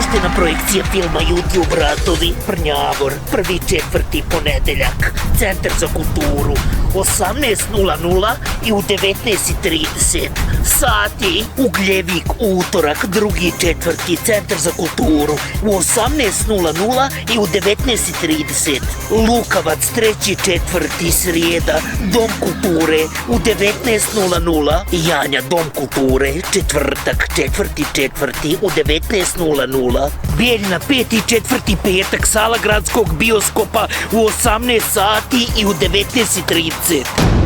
Puštena projekcija filma YouTube Ratovi, Prnjavor, 1.4. ponedeljak, Centar za kulturu, 18:00 i u 19:30. Sati, Ugljevik, utorak, 2.4. Centar za kulturu, u 18:00 i u 19:30. Lukavac, 3.4. Srijeda, Dom kulture, u 19:00. Janja, Dom kulture, četvrtak, 4.4. u 19:00. Bijeljina, 5.4. petak, sala gradskog bioskopa u 18 sati i u 19:30.